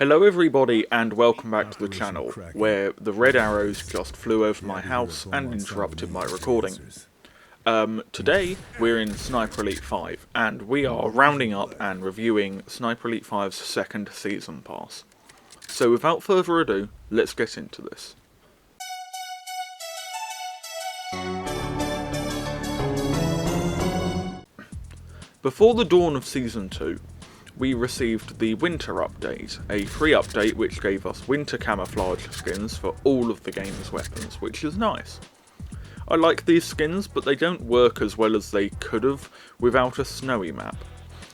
Hello everybody and welcome back to the channel, where the red arrows just flew over my house and interrupted my recording. Today we're in Sniper Elite 5 and we are rounding up and reviewing Sniper Elite 5's second season pass. So without further ado, let's get into this. Before the dawn of Season 2, we received the Winter Update, a free update which gave us winter camouflage skins for all of the game's weapons, which is nice. I like these skins, but they don't work as well as they could have without a snowy map.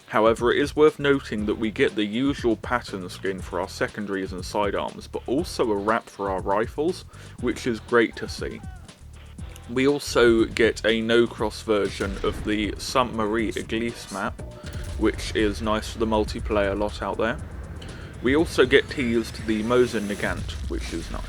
However, it is worth noting that we get the usual pattern skin for our secondaries and sidearms, but also a wrap for our rifles, which is great to see. We also get a no-cross version of the Sainte-Marie Église map, which is nice for the multiplayer lot out there. We also get teased the Mosin Nagant, which is nice.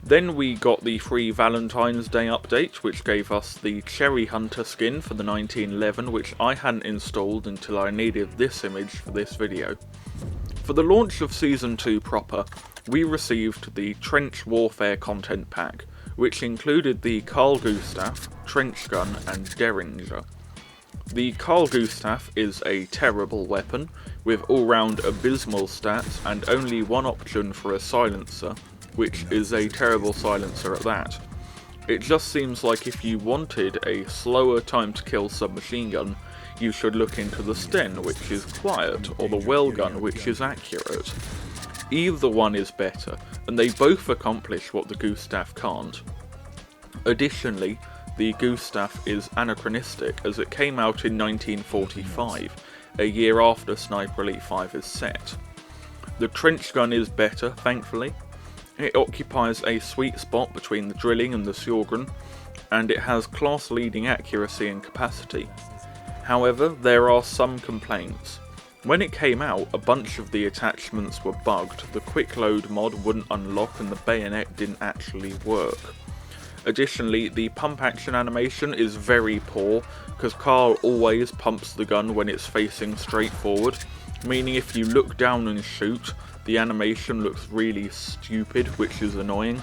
Then we got the free Valentine's Day update, which gave us the Cherry Hunter skin for the 1911, which I hadn't installed until I needed this image for this video. For the launch of Season 2 proper, we received the Trench Warfare content pack, which included the Carl Gustav, Trench Gun and Derringer. The Carl Gustav is a terrible weapon, with all-round abysmal stats and only one option for a silencer, which is a terrible silencer at that. It just seems like if you wanted a slower time to kill submachine gun, you should look into the Sten, which is quiet, or the Well gun, which is accurate. Either one is better, and they both accomplish what the Gustav can't. Additionally, the Gustav is anachronistic, as it came out in 1945, a year after Sniper Elite 5 is set. The trench gun is better, thankfully. It occupies a sweet spot between the drilling and the Sjorgen, and it has class-leading accuracy and capacity. However, there are some complaints. When it came out, a bunch of the attachments were bugged, the quick load mod wouldn't unlock and the bayonet didn't actually work. Additionally, the pump action animation is very poor, because Carl always pumps the gun when it's facing straight forward, meaning if you look down and shoot, the animation looks really stupid, which is annoying.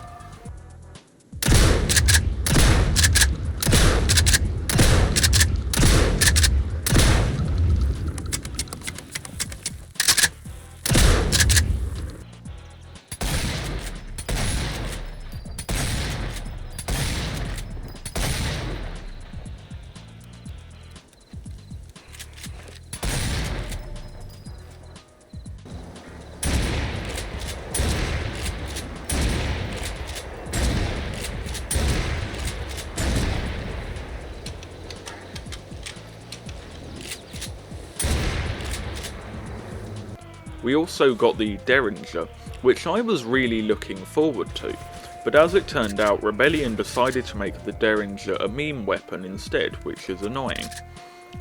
We also got the Derringer, which I was really looking forward to, but as it turned out, Rebellion decided to make the Derringer a meme weapon instead, which is annoying.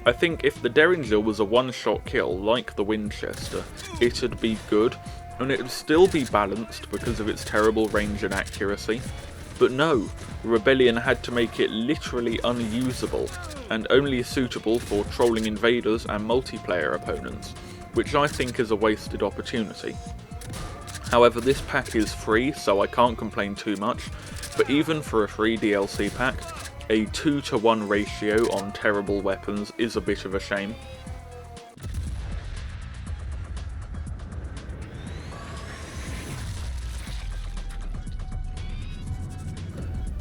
I think if the Derringer was a one-shot kill like the Winchester, it'd be good, and it'd still be balanced because of its terrible range and accuracy. But no, Rebellion had to make it literally unusable, and only suitable for trolling invaders and multiplayer opponents, which I think is a wasted opportunity. However, this pack is free, so I can't complain too much, but even for a free DLC pack, a 2-to-1 ratio on terrible weapons is a bit of a shame.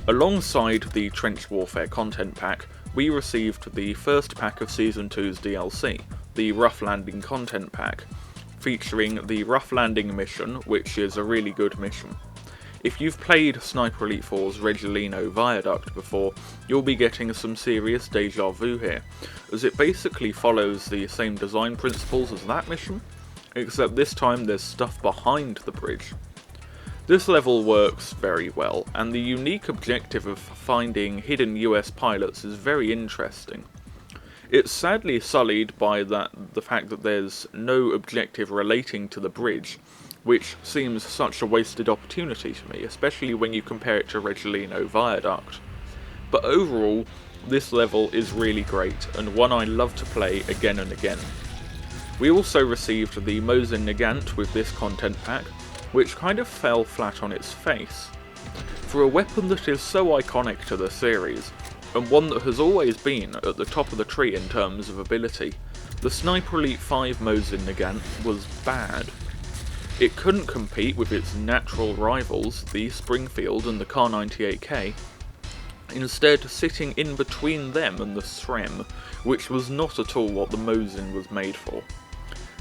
Alongside the Trench Warfare content pack, we received the first pack of Season 2's DLC, the Rough Landing content pack, featuring the Rough Landing mission, which is a really good mission. If you've played Sniper Elite 4's Reggiano Viaduct before, you'll be getting some serious deja vu here, as it basically follows the same design principles as that mission, except this time there's stuff behind the bridge. This level works very well, and the unique objective of finding hidden US pilots is very interesting. It's sadly sullied by the fact that there's no objective relating to the bridge, which seems such a wasted opportunity to me, especially when you compare it to Reggiano Viaduct. But overall, This level is really great, and one I love to play again and again. We also received the Mosin Nagant with this content pack, which kind of fell flat on its face. For a weapon that is so iconic to the series, and one that has always been at the top of the tree in terms of ability, the Sniper Elite 5 Mosin Nagant was bad. It couldn't compete with its natural rivals, the Springfield and the Kar98K, instead sitting in between them and the SREM, which was not at all what the Mosin was made for.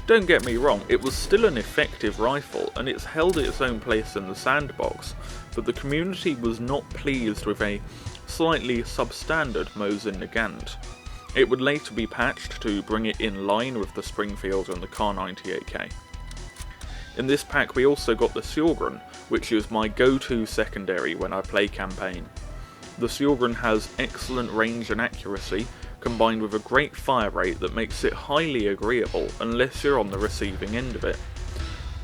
Don't get me wrong, it was still an effective rifle and it's held its own place in the sandbox, but the community was not pleased with a slightly substandard Mosin Nagant. It would later be patched to bring it in line with the Springfield and the Kar98K. In this pack we also got the Sjorgen, which is my go-to secondary when I play campaign. The Sjorgen has excellent range and accuracy, combined with a great fire rate that makes it highly agreeable unless you're on the receiving end of it.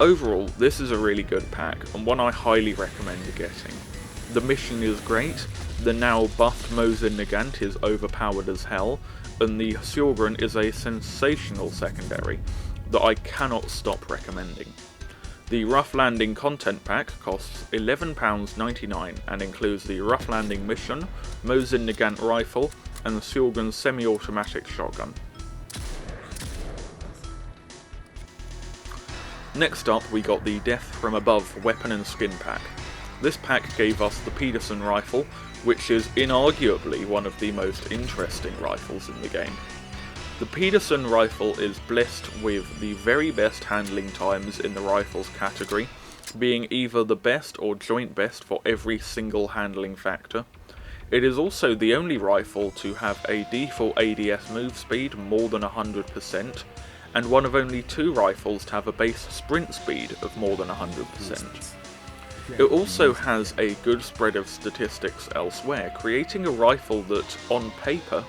Overall, this is a really good pack, and one I highly recommend getting. The mission is great, the now buffed Mosin Nagant is overpowered as hell, and the Sjorgen is a sensational secondary that I cannot stop recommending. The Rough Landing content pack costs £11.99 and includes the Rough Landing mission, Mosin Nagant rifle, and the Sjorgen semi-automatic shotgun. Next up we got the Death from Above weapon and skin pack. This pack gave us the Pedersen rifle, which is inarguably one of the most interesting rifles in the game. The Pedersen rifle is blessed with the very best handling times in the rifles category, being either the best or joint best for every single handling factor. It is also the only rifle to have a default ADS move speed more than 100%, and one of only 2 rifles to have a base sprint speed of more than 100%. It also has a good spread of statistics elsewhere, creating a rifle that, on paper,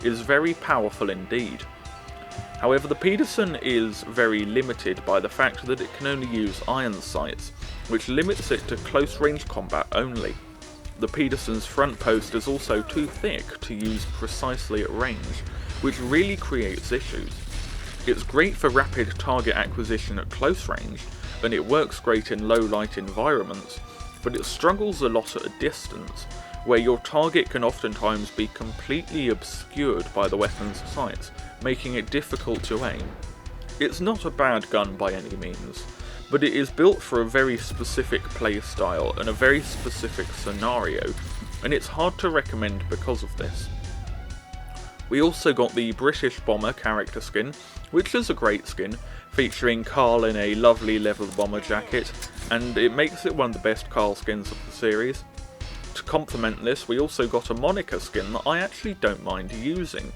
is very powerful indeed. However, the Pedersen is very limited by the fact that it can only use iron sights, which limits it to close range combat only. The Pedersen's front post is also too thick to use precisely at range, which really creates issues. It's great for rapid target acquisition at close range, and it works great in low light environments, but it struggles a lot at a distance, where your target can oftentimes be completely obscured by the weapon's sights, making it difficult to aim. It's not a bad gun by any means, but it is built for a very specific playstyle and a very specific scenario, and it's hard to recommend because of this. We also got the British Bomber character skin, which is a great skin, featuring Carl in a lovely leather bomber jacket, and it makes it one of the best Carl skins of the series. To complement this, we also got a Monica skin that I actually don't mind using.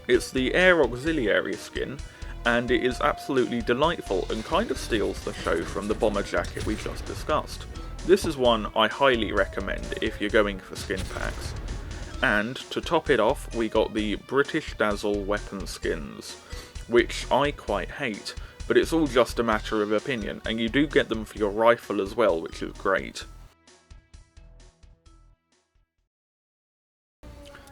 It's the Air Auxiliary skin, and it is absolutely delightful and kind of steals the show from the bomber jacket we just discussed. This is one I highly recommend if you're going for skin packs. And to top it off, we got the British Dazzle weapon skins, which I quite hate, but it's all just a matter of opinion, and you do get them for your rifle as well, which is great.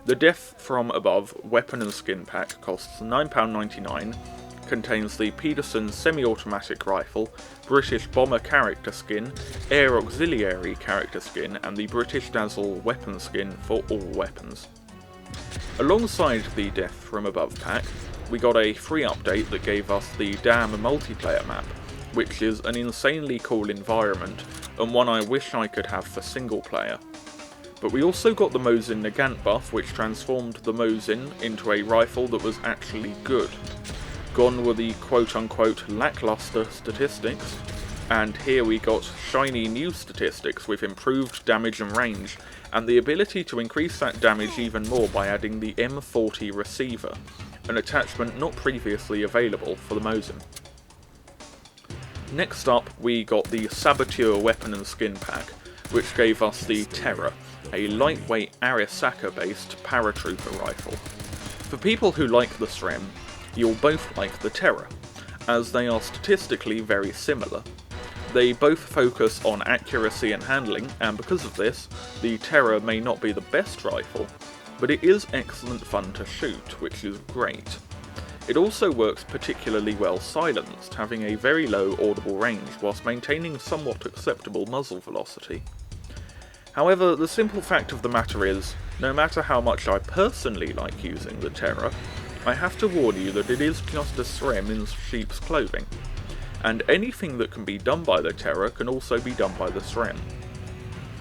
The Death from Above weapon and skin pack costs £9.99, contains the Pedersen semi-automatic rifle, British Bomber character skin, Air Auxiliary character skin, and the British Dazzle weapon skin for all weapons. Alongside the Death from Above pack, we got a free update that gave us the Dam multiplayer map, which is an insanely cool environment, and one I wish I could have for single player. But we also got the Mosin Nagant buff, which transformed the Mosin into a rifle that was actually good. Gone were the quote-unquote lackluster statistics, and here we got shiny new statistics with improved damage and range, and the ability to increase that damage even more by adding the M40 receiver, an attachment not previously available for the Mosin. Next up, we got the Saboteur weapon and skin pack, which gave us the Terror, a lightweight Arisaka-based paratrooper rifle. For people who like the SREM, you'll both like the Terror, as they are statistically very similar. They both focus on accuracy and handling, and because of this, the Terror may not be the best rifle, but it is excellent fun to shoot, which is great. It also works particularly well silenced, having a very low audible range whilst maintaining somewhat acceptable muzzle velocity. However, the simple fact of the matter is, no matter how much I personally like using the Terror, I have to warn you that it is just a SREM in sheep's clothing, and anything that can be done by the Terror can also be done by the SREM.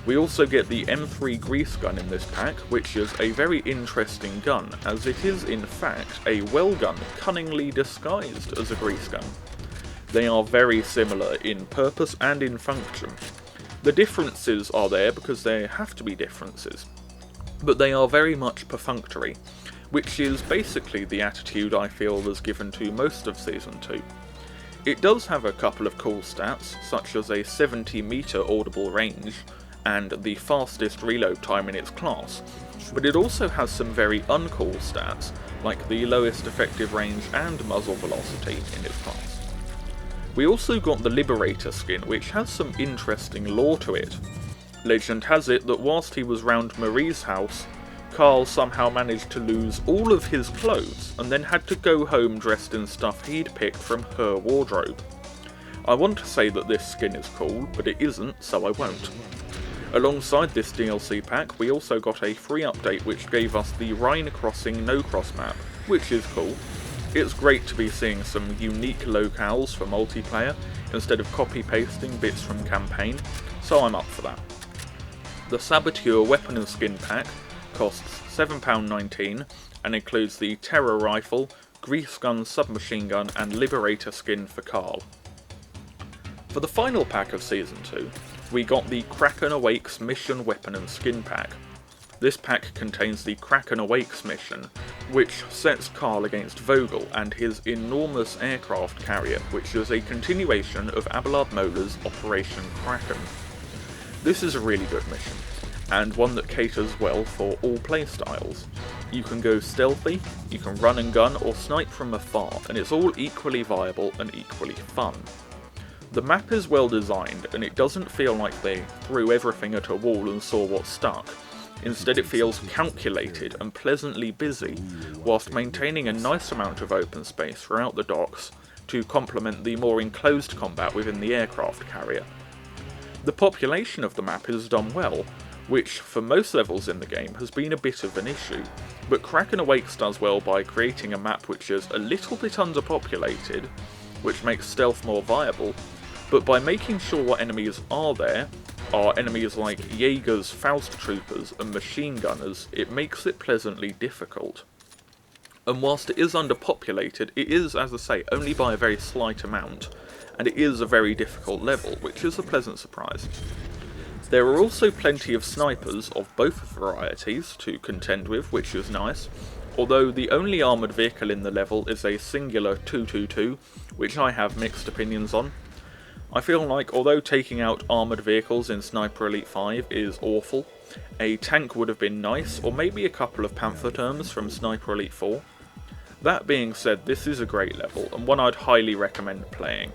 We also get the M3 grease gun in this pack, which is a very interesting gun, as it is in fact a well gun cunningly disguised as a grease gun. They are very similar in purpose and in function. The differences are there because there have to be differences, but they are very much perfunctory, which is basically the attitude I feel was given to most of Season 2. It does have a couple of cool stats, such as a 70 meter audible range, and the fastest reload time in its class, but it also has some very uncool stats, like the lowest effective range and muzzle velocity in its class. We also got the Liberator skin, which has some interesting lore to it. Legend has it that whilst he was round Marie's house, Carl somehow managed to lose all of his clothes and then had to go home dressed in stuff he'd picked from her wardrobe. I want to say that this skin is cool, but it isn't, so I won't. Alongside this DLC pack, we also got a free update which gave us the Rhine Crossing no-cross map, which is cool. It's great to be seeing some unique locales for multiplayer, instead of copy-pasting bits from campaign, so I'm up for that. The Saboteur weapon and skin pack costs £7.19 and includes the Terror rifle, grease gun, submachine gun and Liberator skin for Carl. For the final pack of Season 2, we got the Kraken Awakes mission weapon and skin pack. This pack contains the Kraken Awakes mission, which sets Carl against Vogel and his enormous aircraft carrier, which is a continuation of Abelard Moeller's Operation Kraken. This is a really good mission, and one that caters well for all playstyles. You can go stealthy, you can run and gun, or snipe from afar, and it's all equally viable and equally fun. The map is well designed, and it doesn't feel like they threw everything at a wall and saw what stuck. Instead it feels calculated and pleasantly busy, whilst maintaining a nice amount of open space throughout the docks to complement the more enclosed combat within the aircraft carrier. The population of the map is done well, which for most levels in the game has been a bit of an issue, but Kraken Awakes does well by creating a map which is a little bit underpopulated, which makes stealth more viable, but by making sure what enemies are there are enemies like Jaegers, Faust Troopers and Machine Gunners, it makes it pleasantly difficult. And whilst it is underpopulated, it is, as I say, only by a very slight amount, and it is a very difficult level, which is a pleasant surprise. There are also plenty of snipers of both varieties to contend with, which is nice, although the only armoured vehicle in the level is a singular 222, which I have mixed opinions on. I feel like, although taking out armoured vehicles in Sniper Elite 5 is awful, a tank would have been nice, or maybe a couple of Panther terms from Sniper Elite 4. That being said, this is a great level, and one I'd highly recommend playing.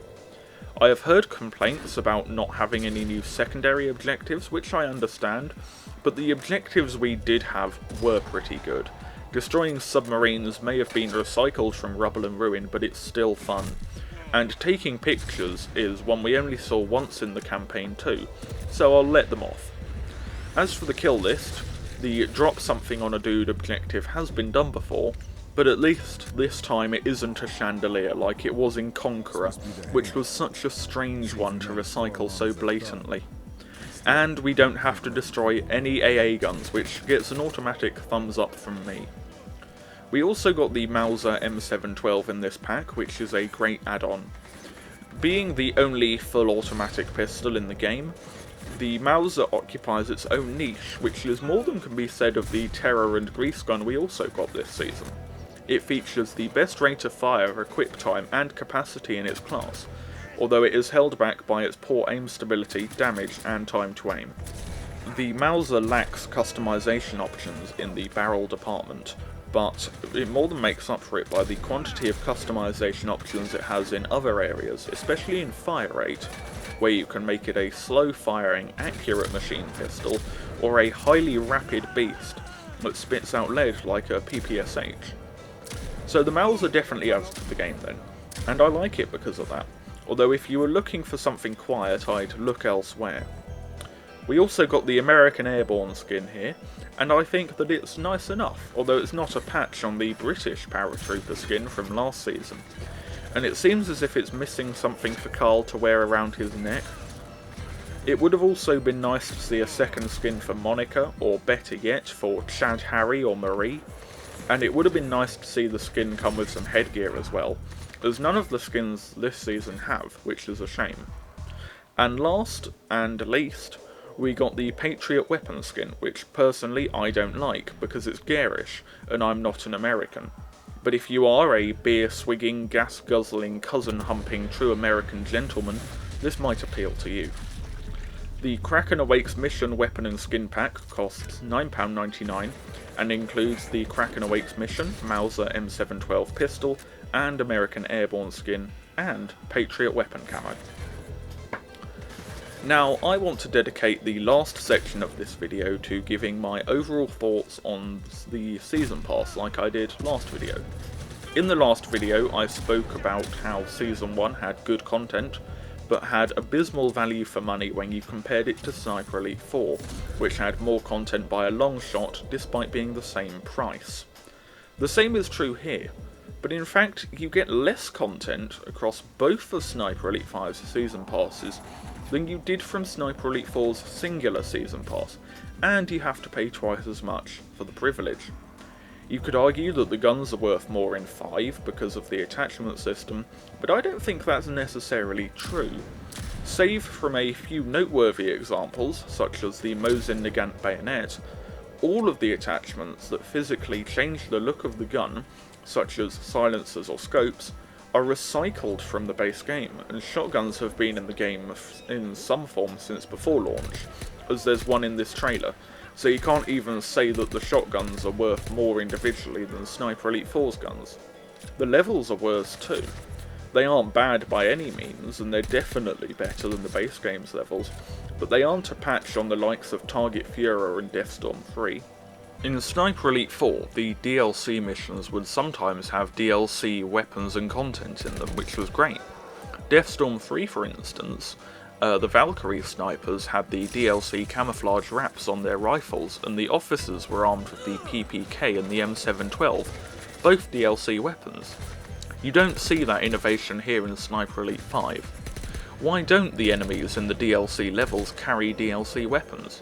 I have heard complaints about not having any new secondary objectives, which I understand, but the objectives we did have were pretty good. Destroying submarines may have been recycled from rubble and ruin, but it's still fun. And taking pictures is one we only saw once in the campaign too, so I'll let them off. As for the kill list, the drop something on a dude objective has been done before, but at least this time it isn't a chandelier like it was in Conqueror, which was such a strange one to recycle so blatantly. And we don't have to destroy any AA guns, which gets an automatic thumbs up from me. We also got the Mauser M712 in this pack, which is a great add-on. Being the only full automatic pistol in the game, the Mauser occupies its own niche, which is more than can be said of the Terror and Grease gun we also got this season. It features the best rate of fire, equip time and capacity in its class, although it is held back by its poor aim stability, damage and time to aim. The Mauser lacks customization options in the barrel department, but it more than makes up for it by the quantity of customization options it has in other areas, especially in fire rate, where you can make it a slow firing, accurate machine pistol, or a highly rapid beast, that spits out lead like a PPSH. So the Mauser definitely adds to the game then, and I like it because of that, although if you were looking for something quiet I'd look elsewhere. We also got the American Airborne skin here, and I think that it's nice enough, although it's not a patch on the British Paratrooper skin from last season, and it seems as if it's missing something for Carl to wear around his neck. It would have also been nice to see a second skin for Monica, or better yet, for Chad, Harry or Marie, and it would have been nice to see the skin come with some headgear as well, as none of the skins this season have, which is a shame. And last and least, we got the Patriot weapon skin, which personally I don't like, because it's garish, and I'm not an American. But if you are a beer-swigging, gas-guzzling, cousin-humping true American gentleman, this might appeal to you. The Kraken Awakes mission weapon and skin pack costs £9.99 and includes the Kraken Awakes mission, Mauser M712 pistol, and American Airborne skin, and Patriot weapon camo. Now, I want to dedicate the last section of this video to giving my overall thoughts on the Season Pass like I did last video. In the last video I spoke about how Season 1 had good content, but had abysmal value for money when you compared it to Sniper Elite 4, which had more content by a long shot despite being the same price. The same is true here, but in fact you get less content across both of Sniper Elite 5's Season Passes than you did from Sniper Elite 4's singular Season Pass, and you have to pay twice as much for the privilege. You could argue that the guns are worth more in 5 because of the attachment system, but I don't think that's necessarily true. Save from a few noteworthy examples, such as the Mosin Nagant bayonet, all of the attachments that physically change the look of the gun, such as silencers or scopes, are recycled from the base game, and shotguns have been in the game in some form since before launch, as there's one in this trailer. So you can't even say that the shotguns are worth more individually than Sniper Elite 4's guns. The levels are worse too. They aren't bad by any means, and they're definitely better than the base game's levels, but they aren't a patch on the likes of Target Führer and Deathstorm 3. In Sniper Elite 4, the DLC missions would sometimes have DLC weapons and content in them, which was great. Deathstorm 3, for instance, the Valkyrie snipers had the DLC camouflage wraps on their rifles, and the officers were armed with the PPK and the M712, both DLC weapons. You don't see that innovation here in Sniper Elite 5. Why don't the enemies in the DLC levels carry DLC weapons?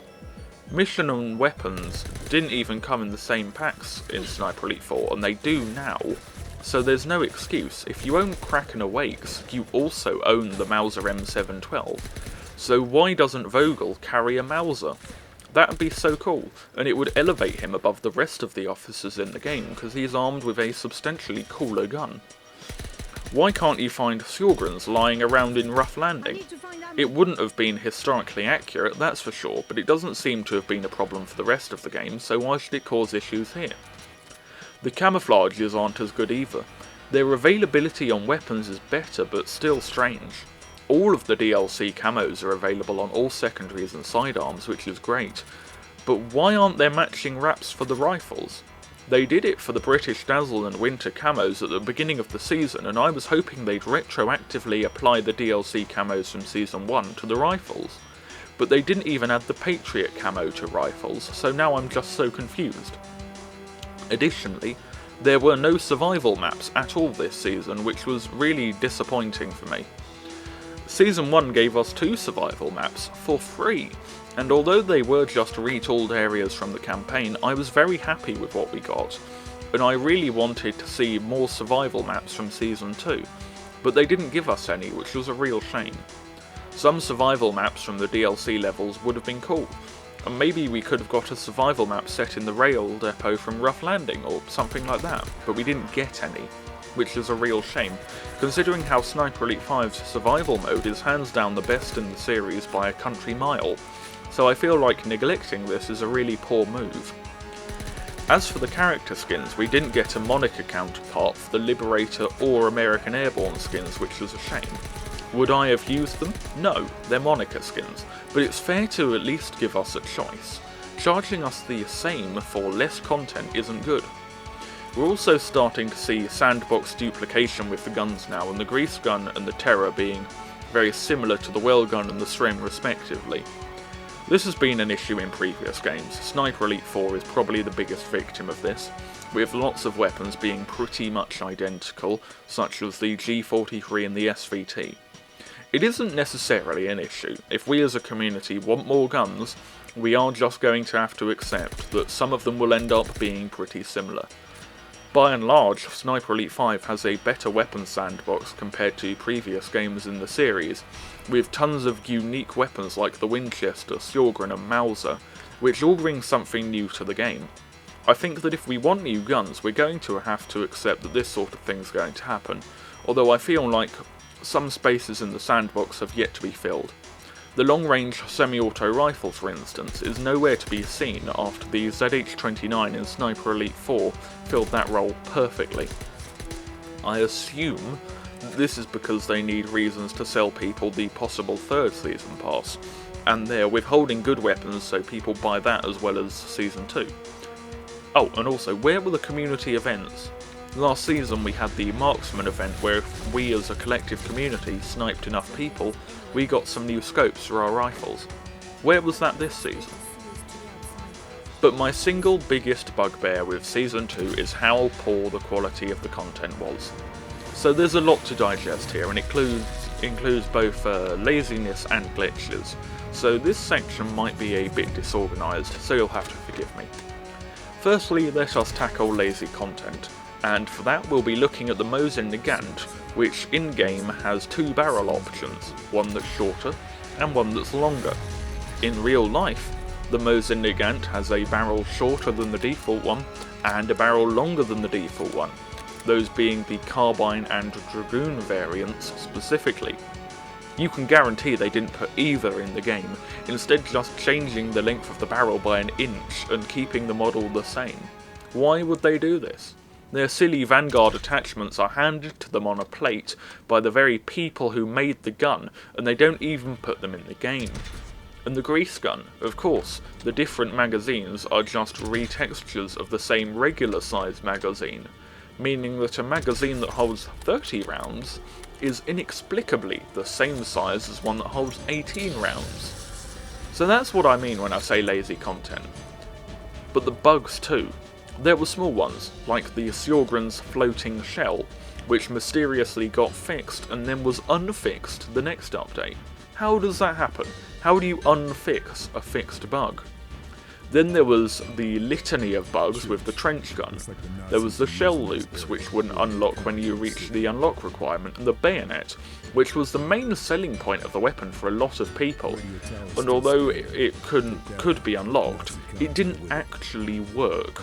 Mission and weapons didn't even come in the same packs in Sniper Elite 4, and they do now. So there's no excuse. If you own Kraken Awakes, you also own the Mauser M712. So why doesn't Vogel carry a Mauser? That would be so cool, and it would elevate him above the rest of the officers in the game, because he's armed with a substantially cooler gun. Why can't you find Sjorgrens lying around in Rough Landing? It wouldn't have been historically accurate, that's for sure, but it doesn't seem to have been a problem for the rest of the game, so why should it cause issues here? The camouflages aren't as good either. Their availability on weapons is better, but still strange. All of the DLC camos are available on all secondaries and sidearms, which is great. But why aren't there matching wraps for the rifles? They did it for the British Dazzle and Winter camos at the beginning of the season, and I was hoping they'd retroactively apply the DLC camos from Season 1 to the rifles. But they didn't even add the Patriot camo to rifles, so now I'm just so confused. Additionally, there were no survival maps at all this season, which was really disappointing for me. Season 1 gave us 2 survival maps for free, and although they were just retooled areas from the campaign, I was very happy with what we got, and I really wanted to see more survival maps from Season 2, but they didn't give us any, which was a real shame. Some survival maps from the DLC levels would have been cool, and maybe we could have got a survival map set in the rail depot from Rough Landing or something like that, but we didn't get any, which is a real shame, considering how Sniper Elite 5's survival mode is hands down the best in the series by a country mile, so I feel like neglecting this is a really poor move. As for the character skins, we didn't get a Monica counterpart for the Liberator or American Airborne skins, which was a shame. Would I have used them? No, they're Monica skins, but it's fair to at least give us a choice. charging us the same for less content isn't good. We're also starting to see sandbox duplication with the guns now, and the grease gun and the terror being very similar to the well gun and the Srem respectively. This has been an issue in previous games. Sniper Elite 4 is probably the biggest victim of this, with lots of weapons being pretty much identical, such as the G43 and the SVT. It isn't necessarily an issue. If we as a community want more guns, we are just going to have to accept that some of them will end up being pretty similar. By and large, Sniper Elite 5 has a better weapon sandbox compared to previous games in the series, with tons of unique weapons like the Winchester, Sjorgren and Mauser, which all bring something new to the game. I think that if we want new guns, we're going to have to accept that this sort of thing's going to happen, although I feel like some spaces in the sandbox have yet to be filled. The long-range semi-auto rifle, for instance, is nowhere to be seen after the ZH-29 in Sniper Elite 4 filled that role perfectly. I assume this is because they need reasons to sell people the possible third season pass, and they're withholding good weapons so people buy that as well as Season 2. Oh, and also, where were the community events? Last season we had the Marksman event where if we as a collective community sniped enough people, we got some new scopes for our rifles. Where was that this season? But my single biggest bugbear with Season 2 is how poor the quality of the content was. So there's a lot to digest here, and it includes both laziness and glitches, so this section might be a bit disorganised, so you'll have to forgive me. Firstly, let us tackle lazy content. And for that we'll be looking at the Mosin Nagant, which in-game has two barrel options, one that's shorter and one that's longer. In real life, the Mosin Nagant has a barrel shorter than the default one, and a barrel longer than the default one, those being the Carbine and Dragoon variants specifically. You can guarantee they didn't put either in the game, instead just changing the length of the barrel by an inch and keeping the model the same. Why would they do this? Their silly Vanguard attachments are handed to them on a plate by the very people who made the gun, and they don't even put them in the game. And the grease gun, of course, the different magazines are just retextures of the same regular sized magazine, meaning that a magazine that holds 30 rounds is inexplicably the same size as one that holds 18 rounds. So that's what I mean when I say lazy content. But the bugs too. There were small ones, like the Sjorgren's floating shell, which mysteriously got fixed and then was unfixed the next update. How does that happen? How do you unfix a fixed bug? Then there was the litany of bugs with the trench gun. There was the shell loops, which wouldn't unlock when you reached the unlock requirement, and the bayonet, which was the main selling point of the weapon for a lot of people. And although it could be unlocked, it didn't actually work.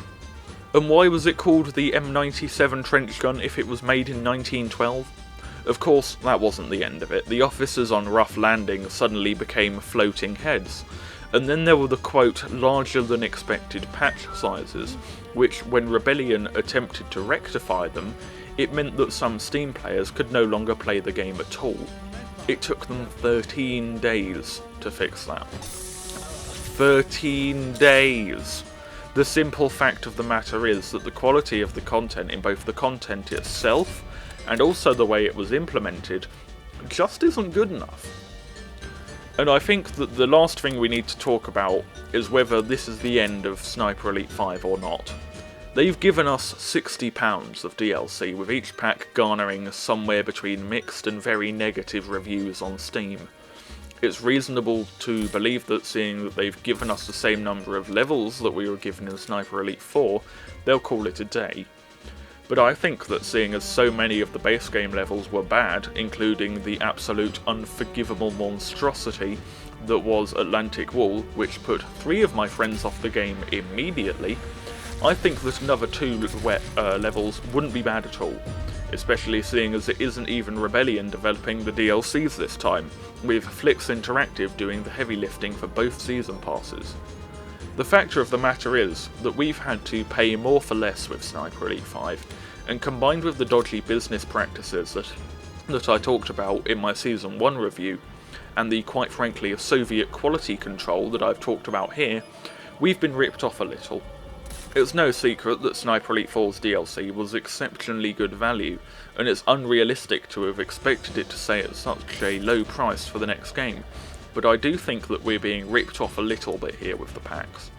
And why was it called the M97 trench gun if it was made in 1912? Of course, that wasn't the end of it. The officers on Rough Landing suddenly became floating heads. And then there were the quote, larger than expected patch sizes, which when Rebellion attempted to rectify them, it meant that some Steam players could no longer play the game at all. It took them 13 days to fix that. 13 days! The simple fact of the matter is that the quality of the content in both the content itself and also the way it was implemented just isn't good enough. And I think that the last thing we need to talk about is whether this is the end of Sniper Elite 5 or not. They've given us £60 of DLC, with each pack garnering somewhere between mixed and very negative reviews on Steam. It's reasonable to believe that, seeing that they've given us the same number of levels that we were given in Sniper Elite 4, they'll call it a day. But I think that seeing as so many of the base game levels were bad, including the absolute unforgivable monstrosity that was Atlantic Wall, which put 3 of my friends off the game immediately, I think that another 2 levels wouldn't be bad at all, especially seeing as it isn't even Rebellion developing the DLCs this time, with Flix Interactive doing the heavy lifting for both season passes. The fact of the matter is that we've had to pay more for less with Sniper Elite 5, and combined with the dodgy business practices that I talked about in my Season 1 review, and the quite frankly Soviet quality control that I've talked about here, We've been ripped off a little. It's no secret that Sniper Elite 4's DLC was exceptionally good value, and it's unrealistic to have expected it to stay at such a low price for the next game, but I do think that we're being ripped off a little bit here with the packs.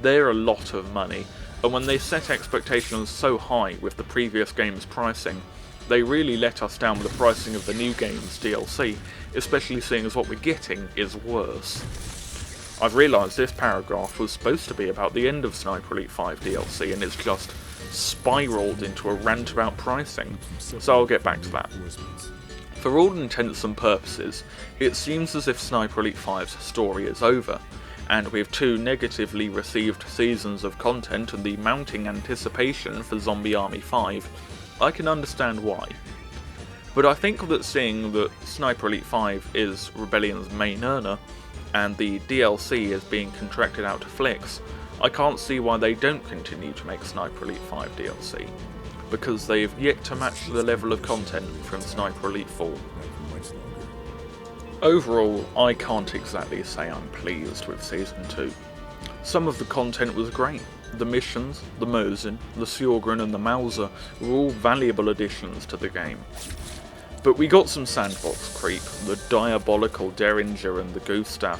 They're a lot of money, and when they set expectations so high with the previous game's pricing, they really let us down with the pricing of the new game's DLC, especially seeing as what we're getting is worse. I've realised this paragraph was supposed to be about the end of Sniper Elite 5 DLC, and it's just spiralled into a rant about pricing, so I'll get back to that. For all intents and purposes, it seems as if Sniper Elite 5's story is over, and with 2 negatively received seasons of content and the mounting anticipation for Zombie Army 5, I can understand why. But I think that seeing that Sniper Elite 5 is Rebellion's main earner, and the DLC is being contracted out to Flix, I can't see why they don't continue to make Sniper Elite 5 DLC, because they've yet to match the level of content from Sniper Elite 4. Overall, I can't exactly say I'm pleased with Season 2. Some of the content was great. The missions, the Mosin, the Sjorgren and the Mauser were all valuable additions to the game. But we got some sandbox creep, the diabolical Derringer and the Gustav,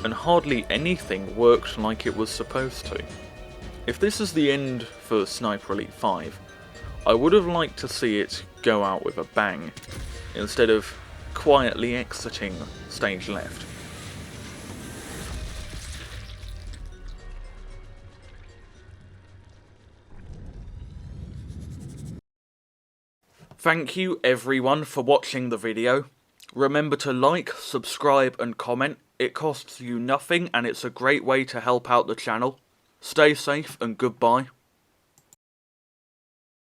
and hardly anything worked like it was supposed to. If this is the end for Sniper Elite 5, I would have liked to see it go out with a bang, instead of quietly exiting stage left. Thank you everyone for watching the video. Remember to like, subscribe and comment. It costs you nothing and it's a great way to help out the channel. Stay safe and goodbye.